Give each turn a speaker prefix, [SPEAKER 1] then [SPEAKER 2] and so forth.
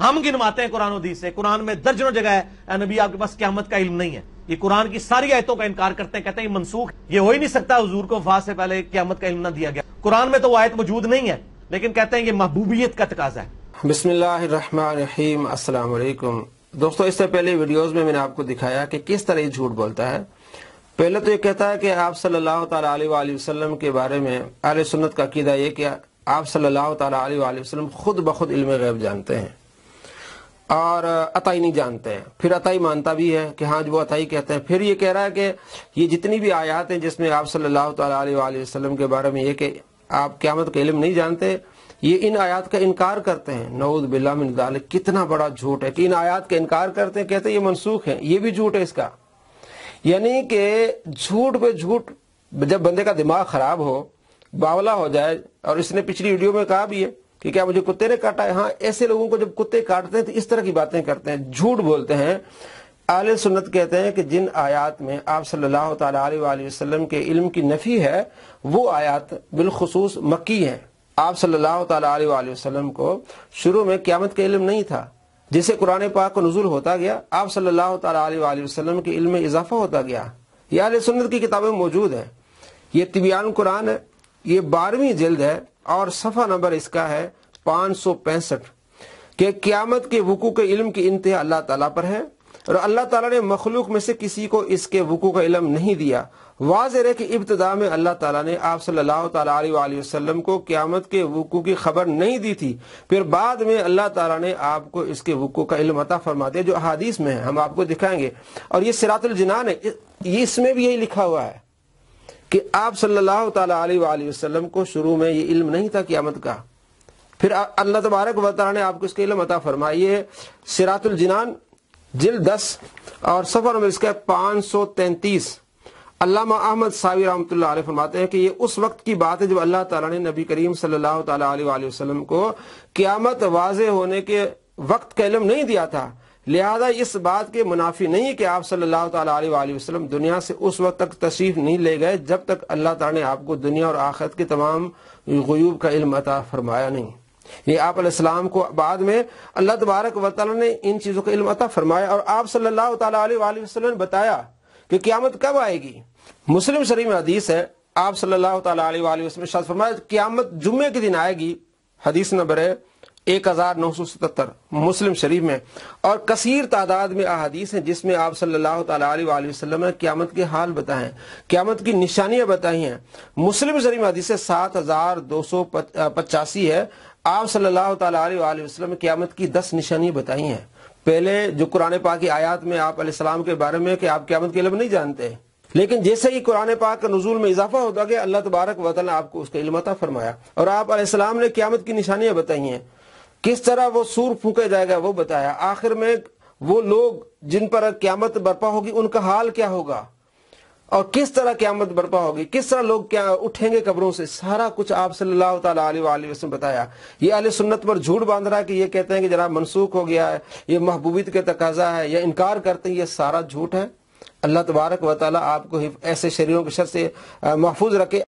[SPEAKER 1] ہم گنواتے ہیں قرآن و حدیث سے، قرآن میں درجنوں جگہ ہے اے نبی آپ کے پاس قیامت کا علم نہیں ہے. یہ قرآن کی ساری آیتوں کا انکار کرتے ہیں، کہتے ہیں یہ منسوخ، یہ ہو ہی نہیں سکتا، حضور کو وفات سے پہلے قیامت کا علم نہ دیا گیا. قرآن میں تو وہ آیت موجود نہیں ہے، لیکن کہتے ہیں یہ محبوبیت کا تقاضا ہے.
[SPEAKER 2] بسم اللہ الرحمن الرحیم. السلام علیکم دوستو. اس سے پہلے ویڈیوز میں نے آپ کو دکھایا کہ کس طرح یہ جھوٹ بولتا ہے. پہلے تو یہ کہتا ہے کہ آپ صلی اللہ تعالیٰ علیہ وآلہ وسلم کے بارے میں اہل سنت کا عقیدہ یہ کہ آپ صلی اللہ تعالیٰ علیہ وآلہ وسلم خود بخود علم غیب جانتے ہیں اور عطائی نہیں جانتے ہیں. پھر عطائی مانتا بھی ہے کہ ہاں جو عطائی کہتے ہیں. پھر یہ کہہ رہا ہے کہ یہ جتنی بھی آیات ہیں جس میں آپ صلی اللہ تعالیٰ علیہ وآلہ وسلم کے بارے میں یہ کہ آپ قیامت کا علم نہیں جانتے، یہ ان آیات کا انکار کرتے ہیں. نعوذ باللہ من ذالک. کتنا بڑا جھوٹ ہے کہ ان آیات کا انکار کرتے ہیں، کہتے ہیں یہ منسوخ ہیں. یہ بھی جھوٹ ہے اس کا. یعنی کہ جھوٹ پہ جھوٹ. جب بندے کا دماغ خراب ہو، باولا ہو جائے، اور اس نے پچھلی ویڈیو میں کہا بھی ہے کہ کیا مجھے کتے نے کاٹا ہے. ہاں، ایسے لوگوں کو جب کتے کاٹتے ہیں تو اس طرح کی باتیں کرتے ہیں، جھوٹ بولتے ہیں. اہل سنت کہتے ہیں کہ جن آیات میں آپ صلی اللہ تعالیٰ علیہ وآلہ وسلم کے علم کی نفی ہے وہ آیات بالخصوص مکی ہیں. آپ صلی اللہ تعالیٰ علیہ وآلہ وسلم کو شروع میں قیامت کا علم نہیں تھا. جسے قرآن پاک کو نزول ہوتا گیا، آپ صلی اللہ تعالیٰ علیہ وآلہ وسلم کے علم میں اضافہ ہوتا گیا. یہ اہل سنت کی کتابیں موجود ہیں. یہ طبیان قرآن ہے، یہ 12ویں جلد ہے اور صفحہ نمبر اس کا ہے 565 کہ قیامت کے وقوع کے علم کی انتہا اللہ تعالیٰ پر ہے اور اللہ تعالیٰ نے مخلوق میں سے کسی کو اس کے وقوع کا علم نہیں دیا. واضح ہے کہ ابتدا میں اللہ تعالیٰ نے آپ صلی اللہ تعالیٰ علیہ وآلہ وسلم کو قیامت کے وقوع کی خبر نہیں دی تھی. پھر بعد میں اللہ تعالیٰ نے آپ کو اس کے وقوع کا علم عطا فرما دیا، جو احادیث میں ہے، ہم آپ کو دکھائیں گے. اور یہ صراط الجنان ہے، اس میں بھی یہی لکھا ہوا ہے کہ آپ صلی اللہ تعالیٰ علیہ وآلہ وسلم کو شروع میں یہ علم نہیں تھا قیامت کا. پھر اللہ تبارک و تعالیٰ نے آپ کو اس کا علم عطا فرمایا. یہ صراط الجنان جلد 10 اور صفحہ نمبر اس کا 533. علامہ احمد صاوی رحمۃ اللہ علیہ فرماتے ہیں کہ یہ اس وقت کی بات ہے جب اللہ تعالیٰ نے نبی کریم صلی اللہ تعالیٰ علیہ وآلہ وسلم کو قیامت واضح ہونے کے وقت کا علم نہیں دیا تھا. لہذا اس بات کے منافی نہیں کہ آپ صلی اللہ تعالیٰ علیہ وآلہ وسلم دنیا سے اس وقت تک تشریف نہیں لے گئے جب تک اللہ تعالیٰ نے آپ کو دنیا اور آخرت کے تمام غیوب کا علم عطا فرمایا نہیں. یہ آپ علیہ السلام کو بعد میں اللہ تبارک و تعالیٰ نے ان چیزوں کا علم عطا فرمایا اور آپ صلی اللہ تعالیٰ علیہ وآلہ وسلم نے بتایا کہ قیامت کب آئے گی. مسلم شریف میں حدیث ہے، آپ صلی اللہ تعالیٰ علیہ وآلہ وسلم ارشاد فرمایا قیامت جمعے کے دن آئے گی. حدیث نمبر ہے 1977 مسلم شریف میں. اور کثیر تعداد میں احادیث ہیں جس میں آپ صلی اللہ تعالیٰ علیہ وآلہ وسلم نے قیامت کے حال بتائے ہیں، قیامت کی نشانیاں بتائی ہیں. مسلم شریف میں حدیث 7285 ہے. آپ صلی اللہ تعالیٰ علیہ وآلہ وسلم قیامت کی 10 نشانیاں بتائی ہیں. پہلے جو قرآن پاک کی آیات میں آپ علیہ السلام کے بارے میں کہ آپ قیامت کے علم نہیں جانتے، لیکن جیسے ہی قرآن پاک کا نزول میں اضافہ ہوتا گیا اللہ تبارک و تعالیٰ نے آپ کو اس کا علم عطا فرمایا اور آپ علیہ السلام نے قیامت کی نشانیاں بتائی ہیں. کس طرح وہ سور پھونکا جائے گا وہ بتایا. آخر میں وہ لوگ جن پر قیامت برپا ہوگی ان کا حال کیا ہوگا اور کس طرح قیامت برپا ہوگی، کس طرح لوگ کیا اٹھیں گے قبروں سے، سارا کچھ آپ صلی اللہ تعالیٰ علیہ وآلہ وسلم بتایا. یہ اہل سنت پر جھوٹ باندھ رہا ہے کہ یہ کہتے ہیں کہ جناب منسوخ ہو گیا ہے، یہ محبوبیت کے تقاضا ہے، یا انکار کرتے ہیں، یہ سارا جھوٹ ہے. اللہ تبارک و تعالیٰ آپ کو ایسے شریروں کے شر سے محفوظ رکھے.